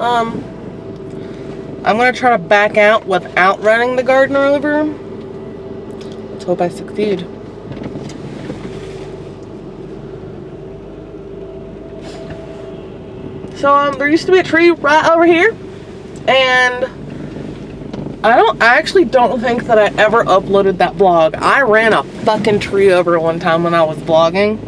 I'm going to try to back out without running the gardener over. Let's hope I succeed. So, there used to be a tree right over here. And I actually don't think that I ever uploaded that vlog. I ran a fucking tree over one time when I was vlogging.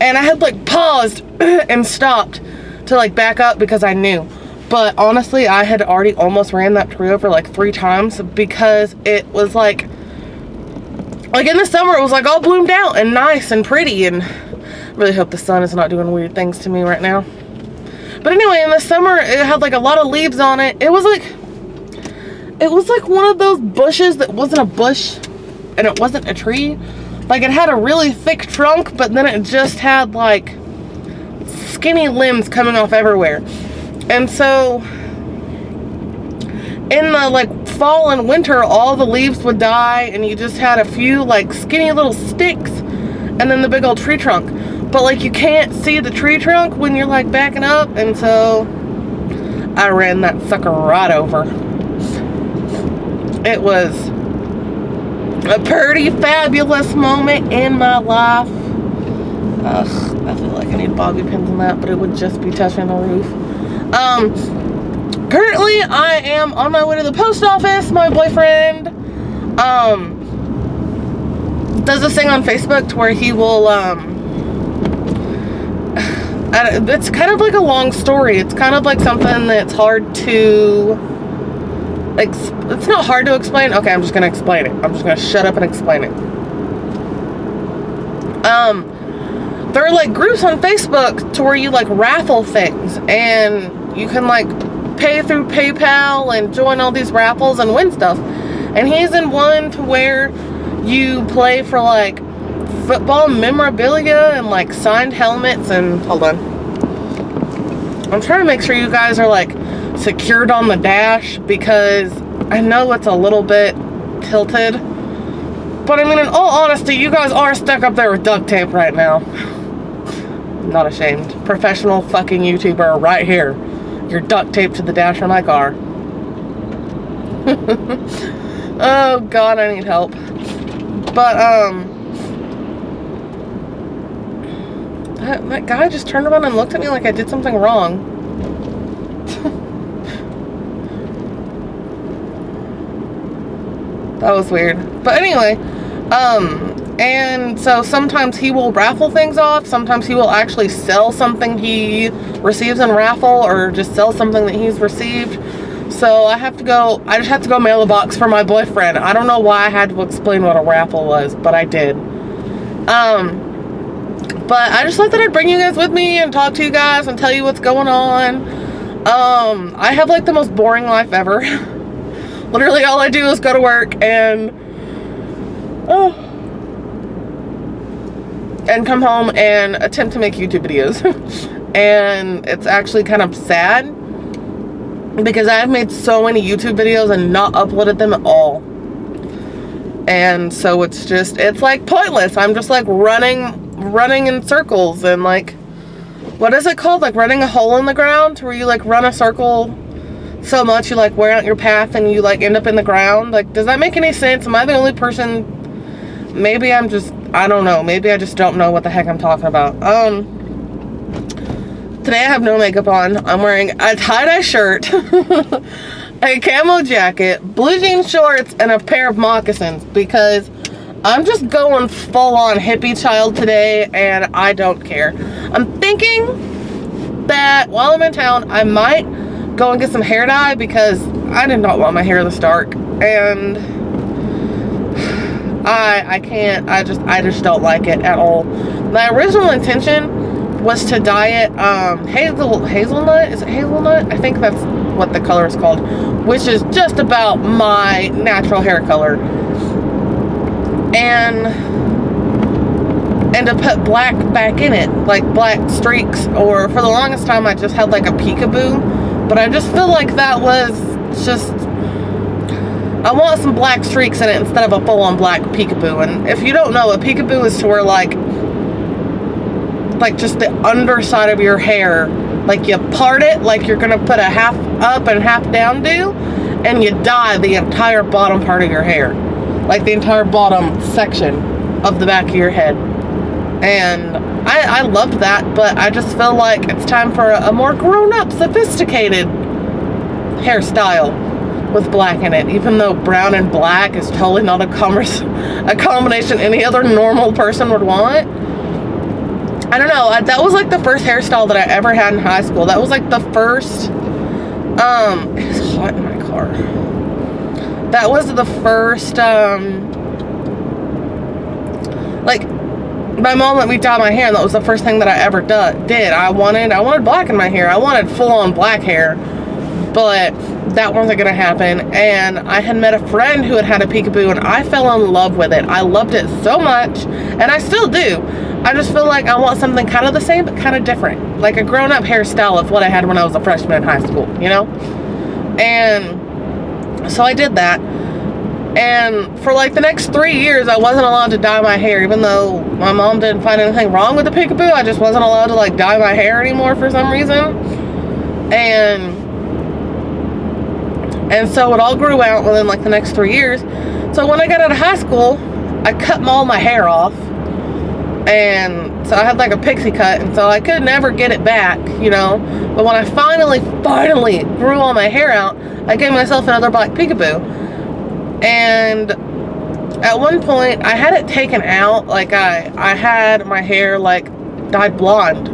And I had like paused and stopped to like back up because I knew. But honestly, I had already almost ran that tree over like 3 times because it was like in the summer it was like all bloomed out and nice and pretty, and I really hope the sun is not doing weird things to me right now. But anyway, in the summer it had like a lot of leaves on it. It was like one of those bushes that wasn't a bush and it wasn't a tree. Like it had a really thick trunk, but then it just had like skinny limbs coming off everywhere. And so in the like fall and winter, all the leaves would die and you just had a few like skinny little sticks and then the big old tree trunk. But like you can't see the tree trunk when you're like backing up, and so I ran that sucker right over. It was a pretty fabulous moment in my life. Ugh, I feel like I need bobby pins on that, but it would just be touching the roof. Currently I am on my way to the post office. My boyfriend does this thing on Facebook to where he will it's kind of like a long story. It's kind of like something that's hard to it's not hard to explain. Okay, I'm just gonna explain it. I'm just gonna shut up and explain it. There are like groups on Facebook to where you like raffle things, and you can like pay through PayPal and join all these raffles and win stuff. And he's in one to where you play for like football memorabilia and like signed helmets and hold on. I'm trying to make sure you guys are like secured on the dash because I know it's a little bit tilted. But I mean, in all honesty, you guys are stuck up there with duct tape right now. Not ashamed. Professional fucking YouTuber right here. You're duct taped to the dash of my car. Oh God, I need help. But that guy just turned around and looked at me like I did something wrong. That was weird. But anyway, and so sometimes he will raffle things off. Sometimes he will actually sell something he receives in raffle, or just sell something that he's received. So I just have to go mail a box for my boyfriend. I don't know why I had to explain what a raffle was, but I did. But I just thought that I'd bring you guys with me and talk to you guys and tell you what's going on. I have like the most boring life ever. Literally all I do is go to work and come home and attempt to make YouTube videos. And it's actually kind of sad because I've made so many YouTube videos and not uploaded them at all. And so it's like pointless. I'm just like running in circles and like, what is it called? Like running a hole in the ground, where you like run a circle so much you like wear out your path and you like end up in the ground. Like, does that make any sense? Am I the only person? Maybe I don't know. Maybe I just don't know what the heck I'm talking about. Today I have no makeup on. I'm wearing a tie-dye shirt, a camo jacket, blue jean shorts, and a pair of moccasins because I'm just going full-on hippie child today and I don't care. I'm thinking that while I'm in town, I might go and get some hair dye because I did not want my hair this dark, and I can't. I just don't like it at all. My original intention was to dye it hazelnut. Is it hazelnut? I think that's what the color is called, which is just about my natural hair color. And to put black back in it, like black streaks, or for the longest time I just had like a peekaboo, but I just feel like that was just, I want some black streaks in it instead of a full-on black peekaboo. And if you don't know, a peekaboo is to where like like just the underside of your hair, like you part it like you're gonna put a half up and half down do, and you dye the entire bottom part of your hair, like the entire bottom section of the back of your head. And I loved that, but I just feel like it's time for a more grown-up, sophisticated hairstyle with black in it, even though brown and black is totally not a combination any other normal person would want. I don't know, that was like the first hairstyle that I ever had in high school. That was like the first, it's hot in my car. That was the first, like, my mom let me dye my hair, and that was the first thing that I ever did. I wanted black in my hair. I wanted full-on black hair, but that wasn't gonna happen. And I had met a friend who had a peekaboo, and I fell in love with it. I loved it so much, and I still do. I just feel like I want something kind of the same, but kind of different, like a grown-up hairstyle of what I had when I was a freshman in high school, you know? And so I did that. And for like the next 3 years, I wasn't allowed to dye my hair, even though my mom didn't find anything wrong with the peekaboo. I just wasn't allowed to like dye my hair anymore for some reason. And so it all grew out within like the next 3 years. So when I got out of high school, I cut all my hair off. And so I had like a pixie cut, and so I could never get it back, you know. But when I finally grew all my hair out, I gave myself another black peekaboo. And at one point I had it taken out, like I had my hair like dyed blonde,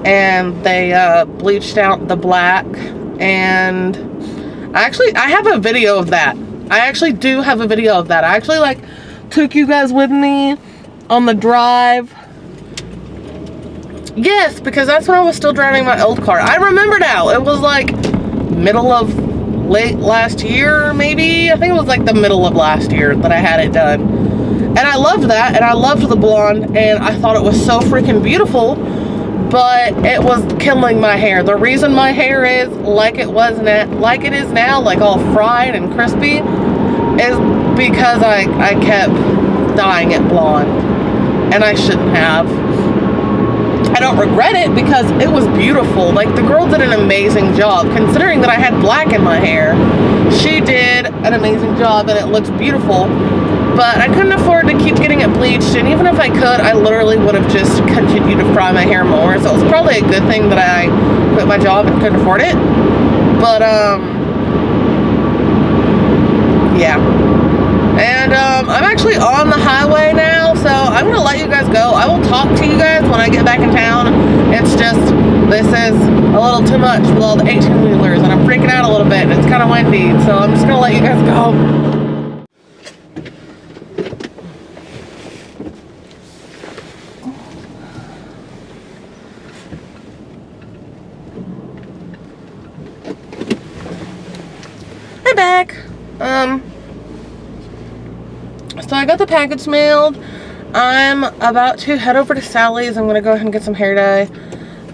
and they bleached out the black. And I have a video of that. I actually do have a video of that. I actually like took you guys with me on the drive. Yes, because that's when I was still driving my old car. I remember now. It was like late last year, maybe. I think it was like the middle of last year that I had it done. And I loved that, and I loved the blonde, and I thought it was so freaking beautiful, but it was killing my hair. The reason my hair is like it is now, like all fried and crispy, is because I kept dyeing it blonde, and I shouldn't have. I don't regret it because it was beautiful. Like, the girl did an amazing job. Considering that I had black in my hair, she did an amazing job, and it looks beautiful. But I couldn't afford to keep getting it bleached, and even if I could, I literally would have just continued to fry my hair more. So it was probably a good thing that I quit my job and couldn't afford it. But yeah. And I'm actually on the highway now, so I'm gonna let you guys go. I will talk to you guys when I get back in town. It's just, this is a little too much with all the 18-wheelers, and I'm freaking out a little bit, and it's kind of windy, so I'm just gonna let you guys go. I'm back. So I got the package mailed. I'm about to head over to Sally's. I'm gonna go ahead and get some hair dye.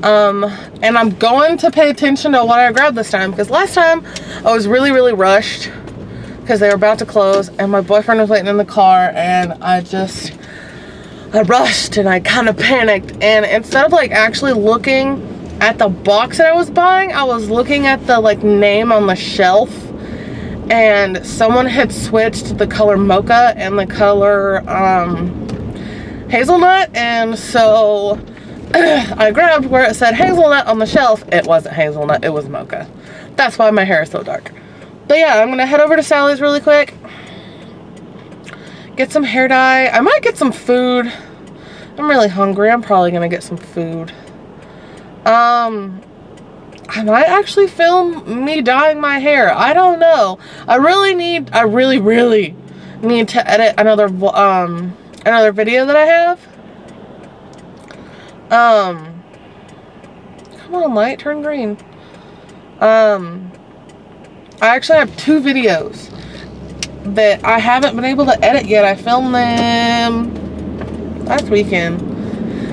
And I'm going to pay attention to what I grabbed this time, because last time I was really rushed because they were about to close, and my boyfriend was waiting in the car, and I rushed and I kind of panicked, and instead of like actually looking at the box that I was buying, I was looking at the like name on the shelf. And someone had switched the color mocha and the color hazelnut, and so I grabbed where it said hazelnut on the shelf. It wasn't hazelnut, it was mocha. That's why my hair is so dark. But yeah, I'm gonna head over to Sally's really quick, get some hair dye. I might get some food. I'm really hungry. I'm probably gonna get some food. I might actually film me dyeing my hair. I don't know. I really need to edit another video that I have. Come on, light, turn green. I actually have 2 videos that I haven't been able to edit yet. I filmed them last weekend.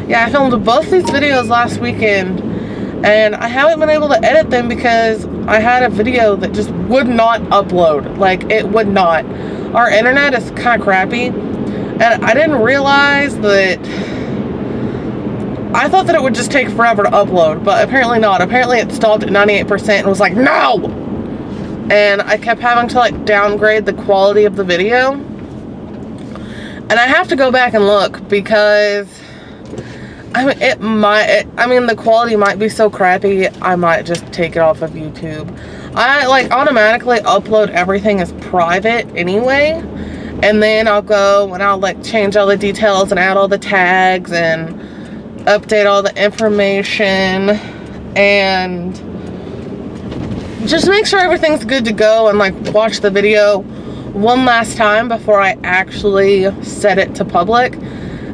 Yeah, I filmed both these videos last weekend. And I haven't been able to edit them because I had a video that just would not upload. Like, it would not. Our internet is kind of crappy. And I didn't realize that I thought that it would just take forever to upload, but apparently not. Apparently it stopped at 98% and was like, no! And I kept having to like downgrade the quality of the video. And I have to go back and look because I mean, the quality might be so crappy, I might just take it off of YouTube. I like automatically upload everything as private anyway. And then I'll go and I'll like change all the details and add all the tags and update all the information and just make sure everything's good to go and like watch the video one last time before I actually set it to public.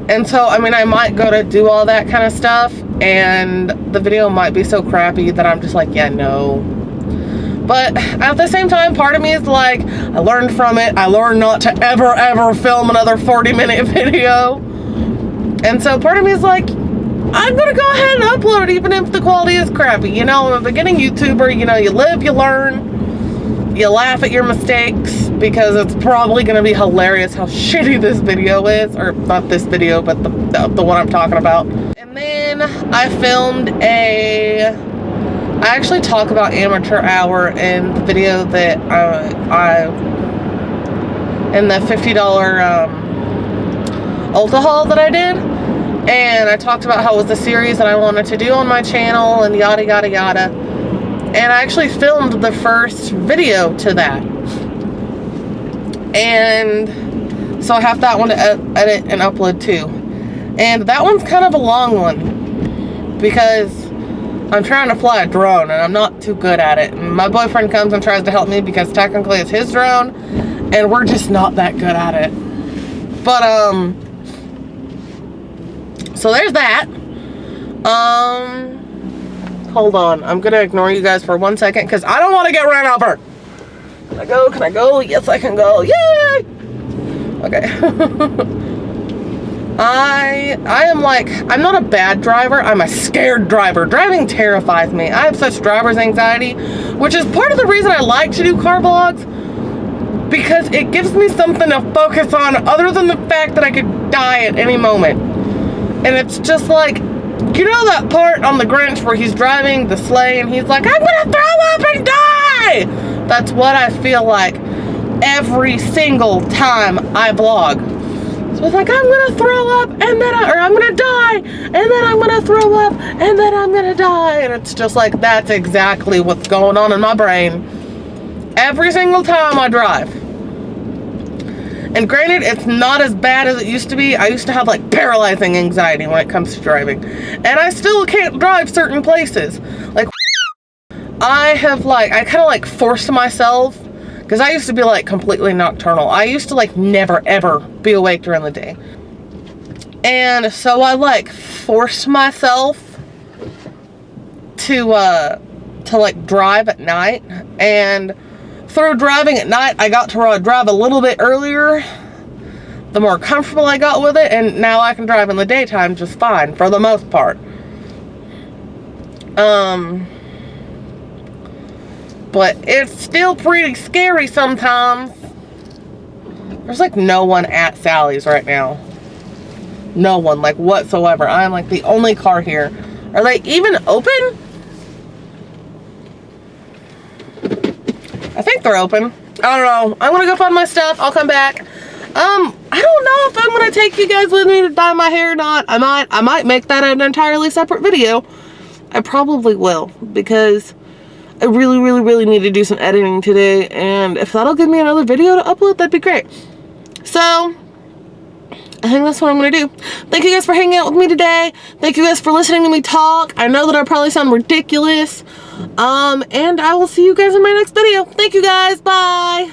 And so, I mean, I might go to do all that kind of stuff and the video might be so crappy that I'm just like, yeah, no. But at the same time, part of me is like, I learned from it. I learned not to ever film another 40-minute video. And so part of me is like, I'm gonna go ahead and upload it even if the quality is crappy. You know, I'm a beginning YouTuber, you know, you live, you learn, you laugh at your mistakes because it's probably gonna be hilarious how shitty this video is. Or not this video, but the one I'm talking about. And then I filmed I actually talk about amateur hour in the video that in the $50 Ulta haul that I did. And I talked about how it was a series that I wanted to do on my channel and yada yada yada. And I actually filmed the first video to that. And so I have that one to edit and upload too. And that one's kind of a long one because I'm trying to fly a drone and I'm not too good at it. And my boyfriend comes and tries to help me because technically it's his drone and we're just not that good at it. But so there's that. Hold on. I'm gonna ignore you guys for 1 second because I don't want to get ran over. Can I go? Can I go? Yes, I can go. Yay! Okay. I am like, I'm not a bad driver, I'm a scared driver. Driving terrifies me. I have such driver's anxiety, which is part of the reason I like to do car vlogs, because it gives me something to focus on other than the fact that I could die at any moment. And it's just like, you know that part on The Grinch where he's driving the sleigh and he's like, I'm gonna throw up and die! That's what I feel like every single time I vlog. So it's like, I'm gonna throw up and then I'm gonna die and then I'm gonna throw up and then I'm gonna die. And it's just like, that's exactly what's going on in my brain every single time I drive. And granted, it's not as bad as it used to be. I used to have like paralyzing anxiety when it comes to driving. And I still can't drive certain places. Like, I kind of like forced myself, because I used to be like completely nocturnal. I used to like never ever be awake during the day. And so I like forced myself to like drive at night. And through driving at night, I got to drive a little bit earlier, the more comfortable I got with it, and now I can drive in the daytime just fine, for the most part. But it's still pretty scary sometimes. There's like no one at Sally's right now. No one, like whatsoever. I'm like the only car here. Are they even open? I think they're open. I don't know. I'm gonna go find my stuff. I'll come back. I don't know if I'm gonna take you guys with me to dye my hair or not. I might make that an entirely separate video. I probably will, because I really need to do some editing today, and if that'll give me another video to upload, that'd be great. So I think that's what I'm gonna do. Thank you guys for hanging out with me today. Thank you guys for listening to me talk. I know that I probably sound ridiculous. And I will see you guys in my next video. Thank you guys. Bye.